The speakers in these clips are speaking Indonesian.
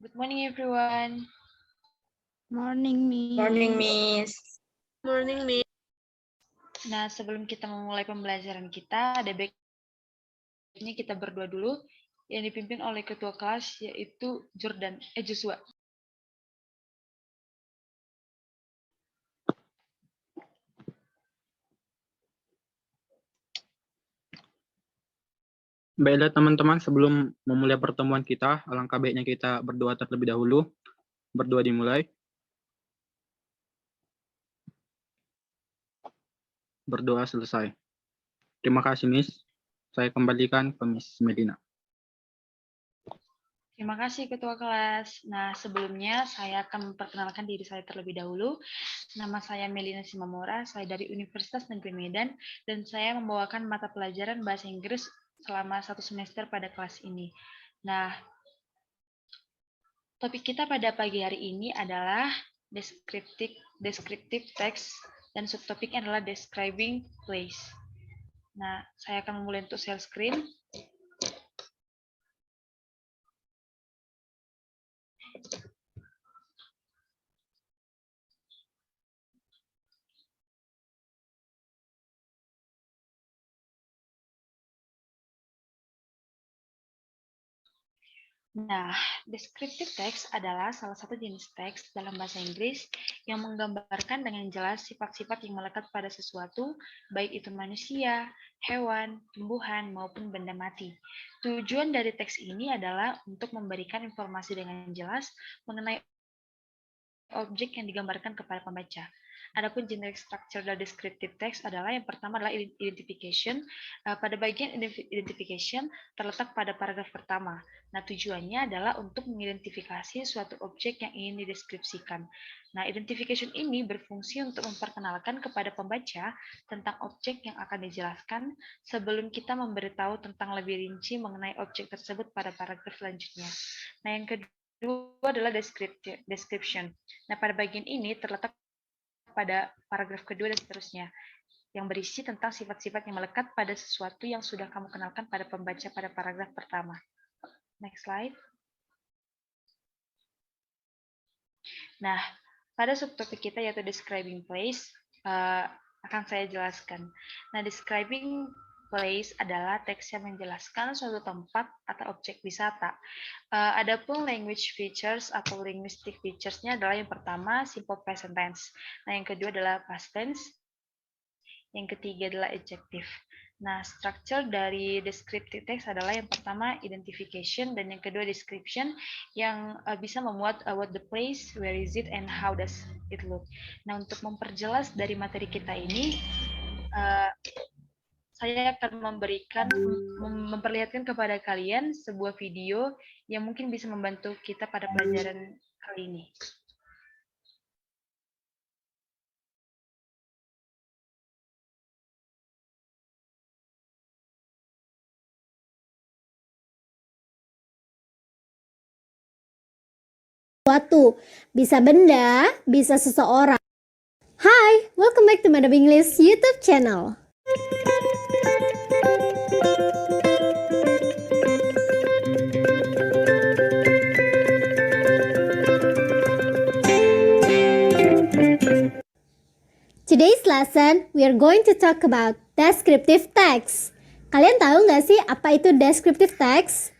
Good morning, everyone. Morning, Miss. Morning, Miss. Morning, Miss. Nah, sebelum kita memulai pembelajaran kita, ada baiknya kita berdoa dulu yang dipimpin oleh ketua kelas yaitu Joshua. Baiklah teman-teman, sebelum memulai pertemuan kita, alangkah baiknya kita berdoa terlebih dahulu. Berdoa dimulai. Berdoa selesai. Terima kasih, Miss. Saya kembalikan ke Miss Medina. Terima kasih ketua kelas. Nah, sebelumnya saya akan memperkenalkan diri saya terlebih dahulu. Nama saya Melina Simamora, saya dari Universitas Negeri Medan, dan saya membawakan mata pelajaran Bahasa Inggris selama 1 semester pada kelas ini. Nah, topik kita pada pagi hari ini adalah descriptive text, dan subtopiknya adalah describing place. Nah, saya akan memulai untuk share screen. Nah, descriptive text adalah salah satu jenis teks dalam bahasa Inggris yang menggambarkan dengan jelas sifat-sifat yang melekat pada sesuatu, baik itu manusia, hewan, tumbuhan, maupun benda mati. Tujuan dari teks ini adalah untuk memberikan informasi dengan jelas mengenai objek yang digambarkan kepada pembaca. Adapun jenis structure dari descriptive text adalah yang pertama adalah identification. Pada bagian identification terletak pada paragraf pertama. Nah, tujuannya adalah untuk mengidentifikasi suatu objek yang ingin dideskripsikan. Nah, identification ini berfungsi untuk memperkenalkan kepada pembaca tentang objek yang akan dijelaskan sebelum kita memberitahu tentang lebih rinci mengenai objek tersebut pada paragraf selanjutnya. Nah, yang kedua adalah description. Nah, pada bagian ini terletak pada paragraf kedua dan seterusnya, yang berisi tentang sifat-sifat yang melekat pada sesuatu yang sudah kamu kenalkan pada pembaca pada paragraf pertama. Next slide. Nah, pada subtopik kita yaitu describing place, akan saya jelaskan. Nah, describing place adalah teks yang menjelaskan suatu tempat atau objek wisata. Adapun language features atau linguistic features-nya adalah yang pertama simple present tense. Nah, yang kedua adalah past tense. Yang ketiga adalah adjective. Nah, structure dari descriptive text adalah yang pertama identification dan yang kedua description yang bisa memuat what the place, where is it, and how does it look. Nah, untuk memperjelas dari materi kita ini, saya akan memperlihatkan kepada kalian sebuah video yang mungkin bisa membantu kita pada pelajaran kali ini. Suatu, bisa benda, bisa seseorang. Hi, welcome back to Madam English YouTube channel. Today's lesson, we are going to talk about descriptive text. Kalian tahu nggak sih apa itu descriptive text?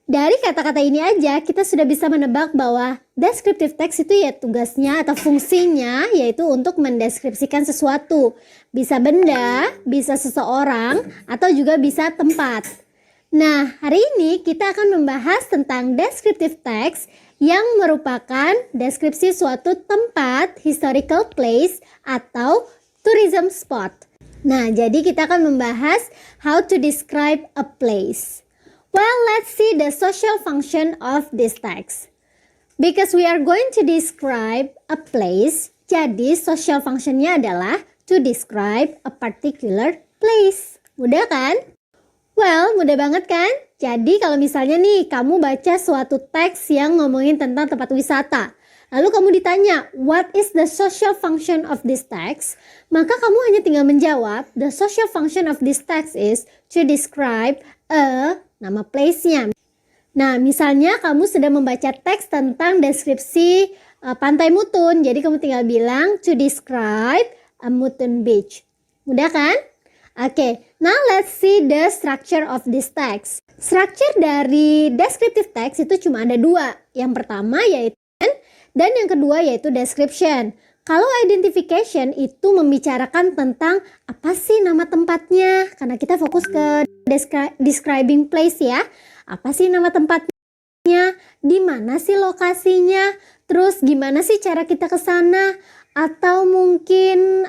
Dari kata-kata ini aja kita sudah bisa menebak bahwa descriptive text itu ya tugasnya atau fungsinya yaitu untuk mendeskripsikan sesuatu. Bisa benda, bisa seseorang, atau juga bisa tempat. Nah, hari ini kita akan membahas tentang descriptive text yang merupakan deskripsi suatu tempat, historical place, atau tourism spot. Nah, jadi kita akan membahas how to describe a place. Well, let's see the social function of this text. Because we are going to describe a place, jadi social functionnya adalah to describe a particular place. Mudah kan? Well, mudah banget kan? Jadi kalau misalnya nih kamu baca suatu teks yang ngomongin tentang tempat wisata, lalu kamu ditanya, what is the social function of this text? Maka kamu hanya tinggal menjawab, the social function of this text is to describe a nama place-nya. Nah, misalnya kamu sedang membaca teks tentang deskripsi Pantai Mutun. Jadi kamu tinggal bilang to describe a Mutun beach. Mudah kan? Oke, now let's see the structure of this text. Structure dari descriptive text itu cuma ada dua. Yang pertama yaitu dan yang kedua yaitu description. Kalau identification itu membicarakan tentang apa sih nama tempatnya, karena kita fokus ke describing place ya. Apa sih nama tempatnya? Di mana sih lokasinya? Terus gimana sih cara kita ke sana? Atau mungkin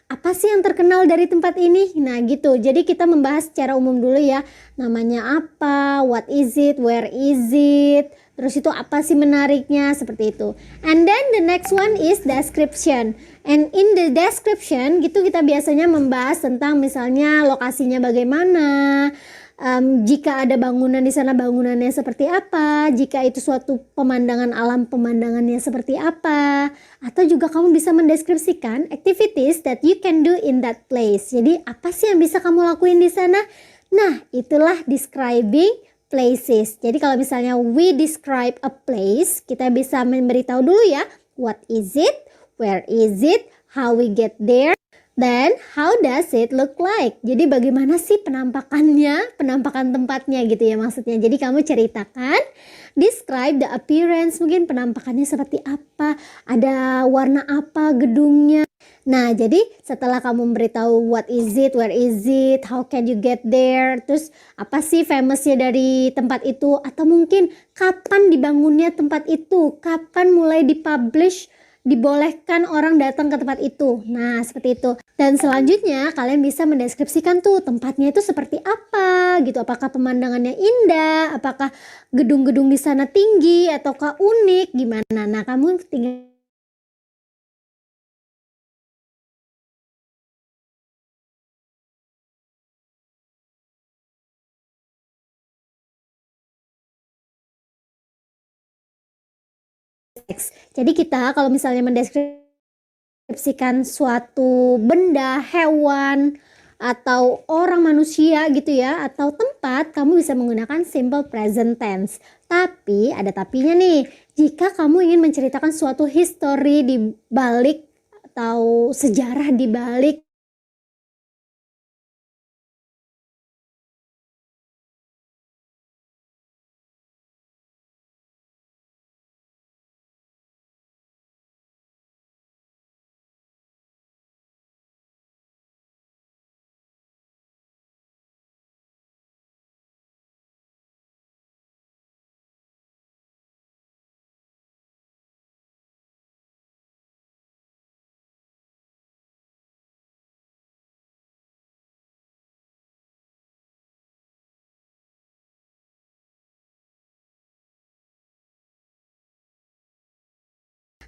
apa sih yang terkenal dari tempat ini? Nah gitu, jadi kita membahas secara umum dulu ya. Namanya apa, what is it, where is it, terus itu apa sih menariknya, seperti itu. And then the next one is description. And in the description gitu kita biasanya membahas tentang misalnya lokasinya bagaimana, jika ada bangunan di sana bangunannya seperti apa, jika itu suatu pemandangan alam pemandangannya seperti apa, atau juga kamu bisa mendeskripsikan activities that you can do in that place. Jadi apa sih yang bisa kamu lakuin di sana? Nah, itulah describing places. Jadi kalau misalnya we describe a place, kita bisa memberitahu dulu ya, what is it, where is it, how we get there, then how does it look like? Jadi bagaimana sih penampakannya, penampakan tempatnya gitu ya maksudnya. Jadi kamu ceritakan, describe the appearance, mungkin penampakannya seperti apa, ada warna apa gedungnya. Nah jadi setelah kamu memberitahu what is it, where is it, how can you get there, terus apa sih famousnya dari tempat itu, atau mungkin kapan dibangunnya tempat itu, kapan mulai dipublish, dibolehkan orang datang ke tempat itu. Nah seperti itu. Dan selanjutnya kalian bisa mendeskripsikan tuh tempatnya itu seperti apa gitu. Apakah pemandangannya indah, apakah gedung-gedung di sana tinggi ataukah unik, gimana. Nah kamu tinggal teks. Jadi kita kalau misalnya mendeskripsikan suatu benda, hewan, atau orang manusia gitu ya, atau tempat, kamu bisa menggunakan simple present tense. Tapi ada tapinya nih, jika kamu ingin menceritakan suatu history di balik atau sejarah di balik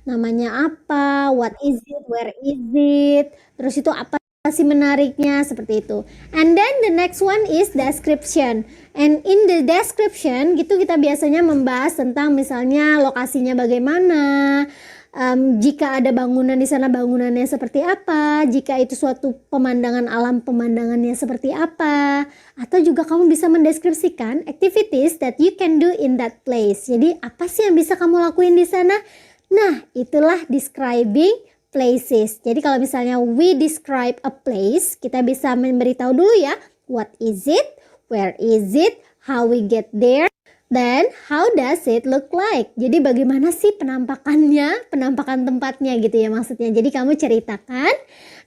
namanya apa, what is it, where is it, terus itu apa sih menariknya, seperti itu. And then the next one is description. And in the description gitu kita biasanya membahas tentang misalnya lokasinya bagaimana, jika ada bangunan di sana bangunannya seperti apa, jika itu suatu pemandangan alam pemandangannya seperti apa, atau juga kamu bisa mendeskripsikan activities that you can do in that place. Jadi apa sih yang bisa kamu lakuin di sana? Nah, itulah describing places. Jadi kalau misalnya we describe a place, kita bisa memberitahu dulu ya, what is it, where is it, how we get there, then how does it look like? Jadi bagaimana sih penampakannya, penampakan tempatnya gitu ya maksudnya. Jadi kamu ceritakan,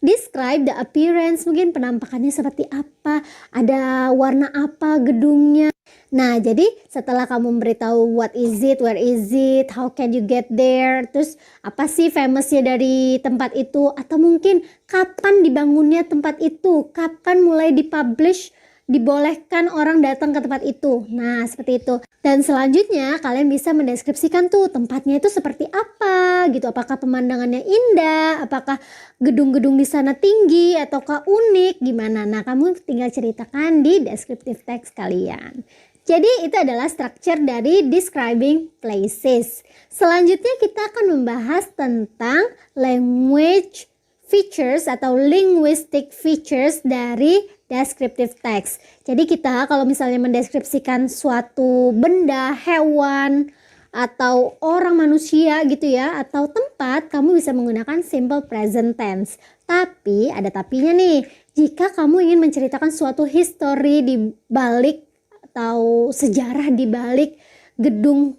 describe the appearance, mungkin penampakannya seperti apa, ada warna apa gedungnya. Nah jadi setelah kamu memberitahu what is it, where is it, how can you get there, terus apa sih famousnya dari tempat itu, atau mungkin kapan dibangunnya tempat itu, kapan mulai dipublish, dibolehkan orang datang ke tempat itu. Nah seperti itu. Dan selanjutnya kalian bisa mendeskripsikan tuh tempatnya itu seperti apa gitu. Apakah pemandangannya indah, apakah gedung-gedung di sana tinggi ataukah unik, gimana. Nah kamu tinggal ceritakan di descriptive text kalian. Jadi itu adalah structure dari describing places. Selanjutnya kita akan membahas tentang language features atau linguistic features dari descriptive text. Jadi kita kalau misalnya mendeskripsikan suatu benda, hewan, atau orang manusia gitu ya, atau tempat, kamu bisa menggunakan simple present tense. Tapi ada tapinya nih, jika kamu ingin menceritakan suatu history di balik atau sejarah di balik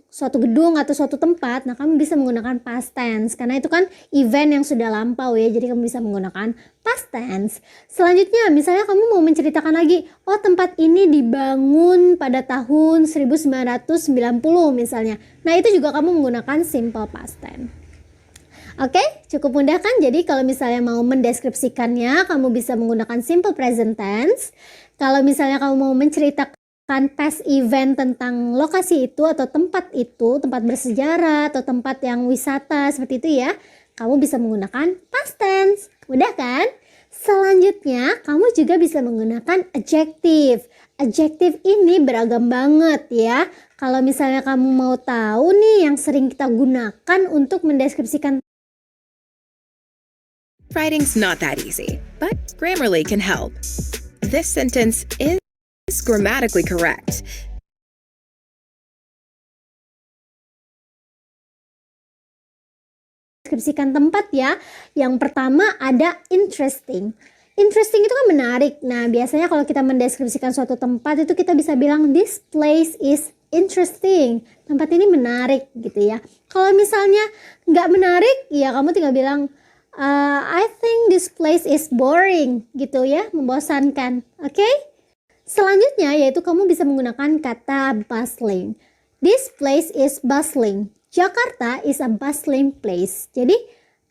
suatu gedung atau suatu tempat, nah kamu bisa menggunakan past tense karena itu kan event yang sudah lampau ya, jadi kamu bisa menggunakan past tense. Selanjutnya misalnya kamu mau menceritakan lagi, oh tempat ini dibangun pada tahun 1990 misalnya, nah itu juga kamu menggunakan simple past tense. Oke, cukup mudah kan? Jadi kalau misalnya mau mendeskripsikannya, kamu bisa menggunakan simple present tense. Kalau misalnya kamu mau menceritakan past event tentang lokasi itu atau tempat itu, tempat bersejarah atau tempat yang wisata seperti itu ya, kamu bisa menggunakan past tense. Mudah kan? Selanjutnya, kamu juga bisa menggunakan adjective. Adjective ini beragam banget ya. Kalau misalnya kamu mau tahu nih yang sering kita gunakan untuk mendeskripsikan. Writing's not that easy, but Grammarly can help. This sentence is grammatically correct. Deskripsikan tempat ya. Yang pertama ada interesting. Interesting itu kan menarik. Nah, biasanya kalau kita mendeskripsikan suatu tempat itu kita bisa bilang this place is interesting. Tempat ini menarik gitu ya. Kalau misalnya nggak menarik, ya kamu tinggal bilang I think this place is boring gitu ya, membosankan. Oke? Selanjutnya yaitu kamu bisa menggunakan kata bustling. This place is bustling. Jakarta is a bustling place. Jadi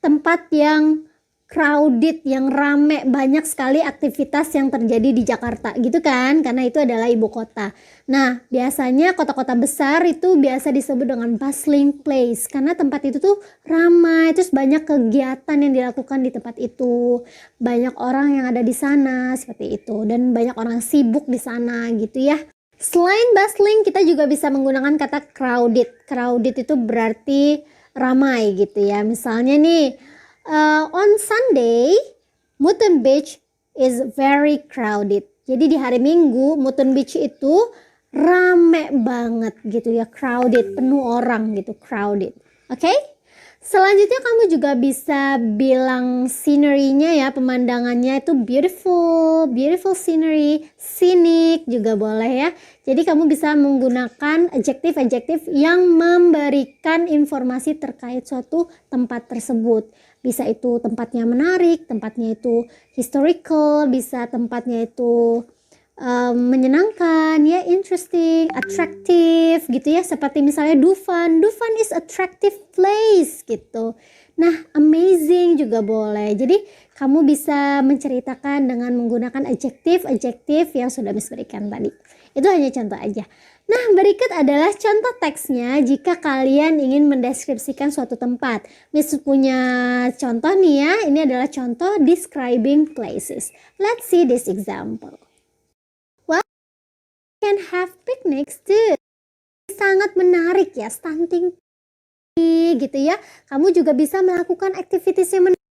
tempat yang crowded, yang rame, banyak sekali aktivitas yang terjadi di Jakarta gitu kan, karena itu adalah ibu kota. Nah, biasanya kota-kota besar itu biasa disebut dengan bustling place karena tempat itu tuh ramai, terus banyak kegiatan yang dilakukan di tempat itu, banyak orang yang ada di sana seperti itu, dan banyak orang sibuk di sana gitu ya. Selain bustling, kita juga bisa menggunakan kata crowded. Crowded itu berarti ramai gitu ya. Misalnya nih, on Sunday, Mutton Beach is very crowded. Jadi di hari Minggu, Mutton Beach itu rame banget gitu ya. Crowded, penuh orang gitu, crowded. Oke? Selanjutnya kamu juga bisa bilang scenery-nya ya, pemandangannya itu beautiful, beautiful scenery, scenic juga boleh ya. Jadi kamu bisa menggunakan adjektif-adjektif yang memberikan informasi terkait suatu tempat tersebut. Bisa itu tempatnya menarik, tempatnya itu historical, bisa tempatnya itu menyenangkan ya, interesting, attractive gitu ya, seperti misalnya Dufan is attractive place gitu. Nah, amazing juga boleh. Jadi kamu bisa menceritakan dengan menggunakan adjektif yang sudah Miss berikan tadi. Itu hanya contoh aja. Nah, berikut adalah contoh teksnya jika kalian ingin mendeskripsikan suatu tempat. Miss punya contoh nih ya, ini adalah contoh describing places. Let's see this example. Can have picnics too. Sangat menarik ya, stunting gitu ya. Kamu juga bisa melakukan activities yang menarik.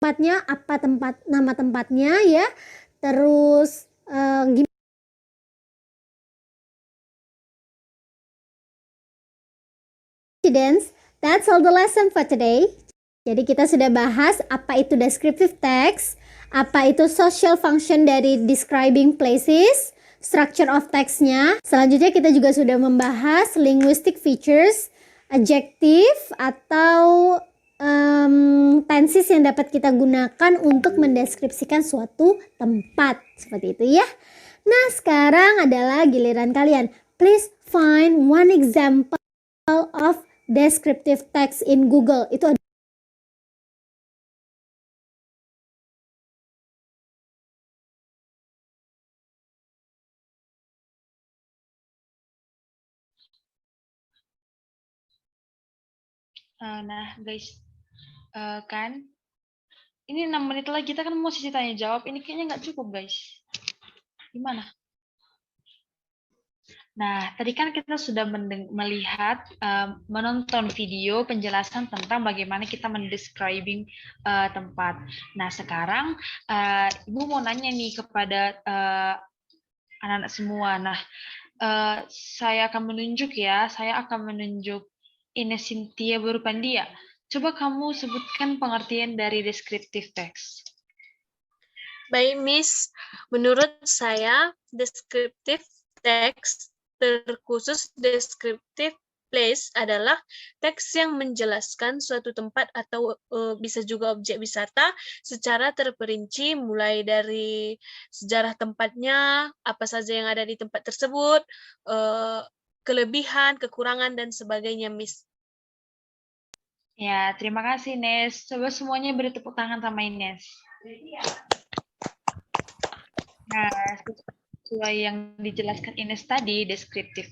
Tempatnya apa, nama tempatnya ya. Terus students, that's all the lesson for today. Jadi kita sudah bahas apa itu descriptive text, apa itu social function dari describing places, structure of text-nya. Selanjutnya kita juga sudah membahas linguistic features, adjective atau tenses yang dapat kita gunakan untuk mendeskripsikan suatu tempat. Seperti itu ya. Nah, sekarang adalah giliran kalian. Please find one example of descriptive text in Google. Itu Nah, guys, kan ini 6 menit lagi kita kan mau sesi tanya jawab. Ini kayaknya nggak cukup, guys. Gimana? Nah, tadi kan kita sudah melihat, menonton video penjelasan tentang bagaimana kita mendescribing tempat. Nah, sekarang Ibu mau nanya nih kepada anak-anak semua. Nah, saya akan menunjuk ya, saya akan menunjuk Ines Cynthia Berupandia. Coba kamu sebutkan pengertian dari descriptive text. Baik, Miss. Menurut saya, descriptive text terkhusus descriptive place adalah teks yang menjelaskan suatu tempat atau bisa juga objek wisata secara terperinci, mulai dari sejarah tempatnya, apa saja yang ada di tempat tersebut, kelebihan, kekurangan, dan sebagainya, Miss. Ya, terima kasih, Ines. Coba semuanya beri tepuk tangan sama Ines. Nah, sesuai yang dijelaskan Ines tadi, descriptive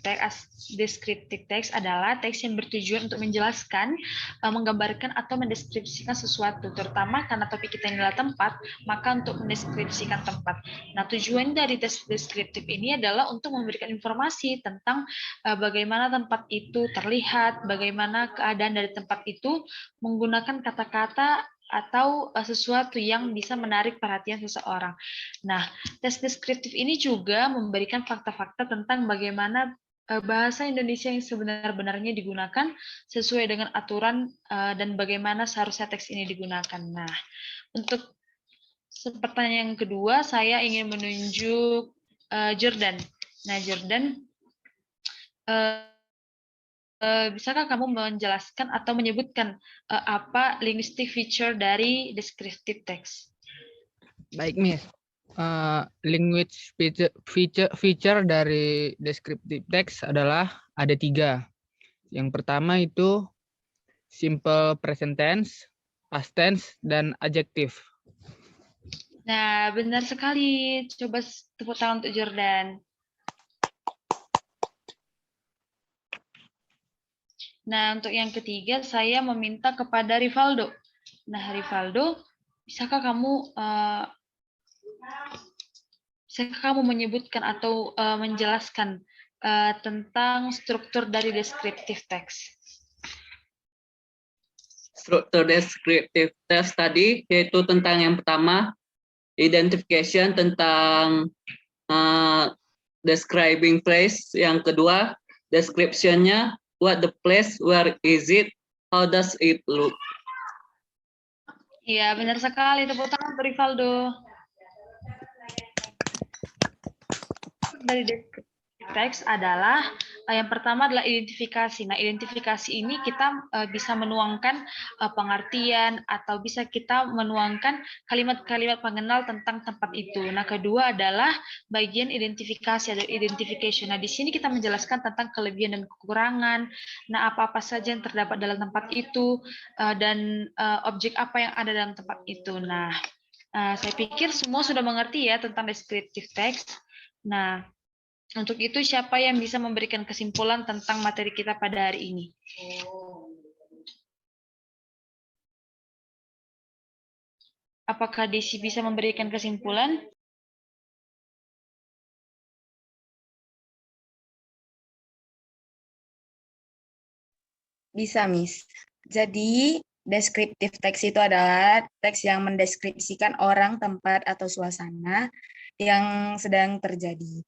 text adalah teks yang bertujuan untuk menjelaskan, menggambarkan atau mendeskripsikan sesuatu, terutama karena topik kita adalah tempat, maka untuk mendeskripsikan tempat. Nah, tujuan dari deskriptif ini adalah untuk memberikan informasi tentang bagaimana tempat itu terlihat, bagaimana keadaan dari tempat itu, menggunakan kata-kata atau sesuatu yang bisa menarik perhatian seseorang. Nah, tes deskriptif ini juga memberikan fakta-fakta tentang bagaimana bahasa Indonesia yang sebenar-benarnya digunakan sesuai dengan aturan dan bagaimana seharusnya teks ini digunakan. Nah, untuk pertanyaan yang kedua, saya ingin menunjuk Jordan. Nah, Jordan, bisakah kamu menjelaskan atau menyebutkan apa linguistic feature dari descriptive text? Baik, Miss. Language feature dari descriptive text adalah ada 3. Yang pertama itu simple present tense, past tense, dan adjective. Nah, benar sekali. Coba tepuk tangan untuk Jordan. Nah, untuk yang ketiga, saya meminta kepada Rivaldo. Nah, Rivaldo, bisakah kamu menyebutkan atau menjelaskan tentang struktur dari descriptive text? Struktur descriptive text tadi yaitu tentang yang pertama, identification tentang describing place. Yang kedua, description-nya, what the place, where is it, how does it look. Iya, benar sekali. Tepuk tangan untuk Rivaldo. Dari descriptive text adalah yang pertama adalah identifikasi. Nah, identifikasi ini kita bisa menuangkan pengertian atau bisa kita menuangkan kalimat-kalimat pengenal tentang tempat itu. Nah, kedua adalah bagian identifikasi atau identification. Nah, di sini kita menjelaskan tentang kelebihan dan kekurangan. Nah, apa-apa saja yang terdapat dalam tempat itu dan objek apa yang ada dalam tempat itu. Nah, saya pikir semua sudah mengerti ya tentang descriptive text. Nah, untuk itu siapa yang bisa memberikan kesimpulan tentang materi kita pada hari ini? Apakah Desi bisa memberikan kesimpulan? Bisa, Miss. Jadi, descriptive text itu adalah teks yang mendeskripsikan orang, tempat, atau suasana yang sedang terjadi.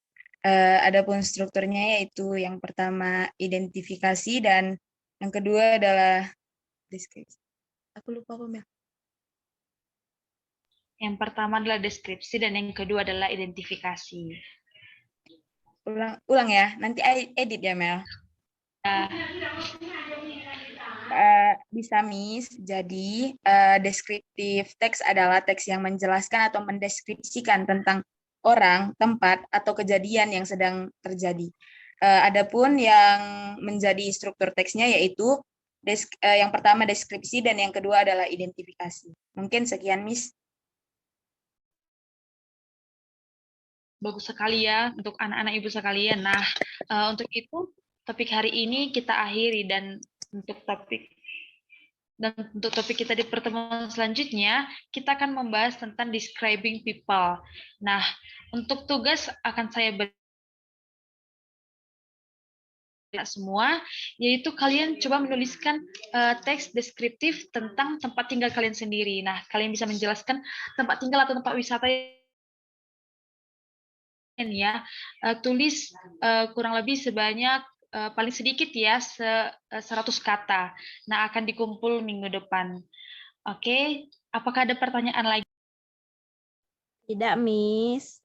Adapun strukturnya yaitu yang pertama identifikasi dan yang kedua adalah deskripsi. Aku lupa apa, Mel? Yang pertama adalah deskripsi dan yang kedua adalah identifikasi. Ulang ya, nanti edit ya, Mel. Bisa, Miss. Jadi, deskriptif teks adalah teks yang menjelaskan atau mendeskripsikan tentang orang, tempat, atau kejadian yang sedang terjadi. Adapun yang menjadi struktur teksnya yaitu yang pertama deskripsi dan yang kedua adalah identifikasi. Mungkin sekian, Miss. Bagus sekali ya untuk anak-anak ibu sekalian. Nah, untuk itu topik hari ini kita akhiri dan untuk topik kita di pertemuan selanjutnya kita akan membahas tentang describing people. Nah, untuk tugas akan saya beri semua, yaitu kalian coba menuliskan teks deskriptif tentang tempat tinggal kalian sendiri. Nah, kalian bisa menjelaskan tempat tinggal atau tempat wisata ya. Tulis kurang lebih sebanyak paling sedikit ya 100 kata. Nah, akan dikumpul minggu depan. Oke, apakah ada pertanyaan lagi? Tidak, Miss.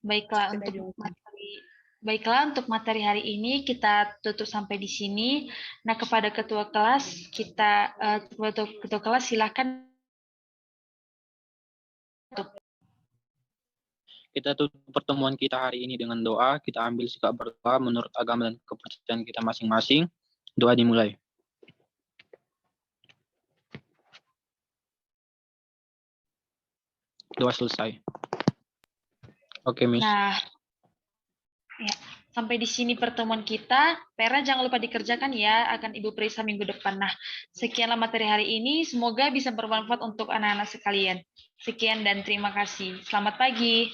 Baiklah, untuk materi hari ini kita tutup sampai di sini. Nah, kepada ketua kelas ketua kelas silakan. Kita tutup pertemuan kita hari ini dengan doa. Kita ambil sikap berdoa menurut agama dan kepercayaan kita masing-masing. Doa dimulai. Doa selesai. Oke, Miss. Nah, ya, sampai di sini pertemuan kita. PR jangan lupa dikerjakan ya, akan Ibu periksa minggu depan. Nah, sekianlah materi hari ini. Semoga bisa bermanfaat untuk anak-anak sekalian. Sekian dan terima kasih. Selamat pagi.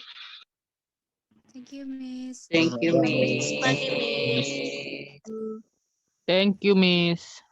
Thank you, Miss. Thank you, Miss. Pagi, Miss. Thank you, Miss.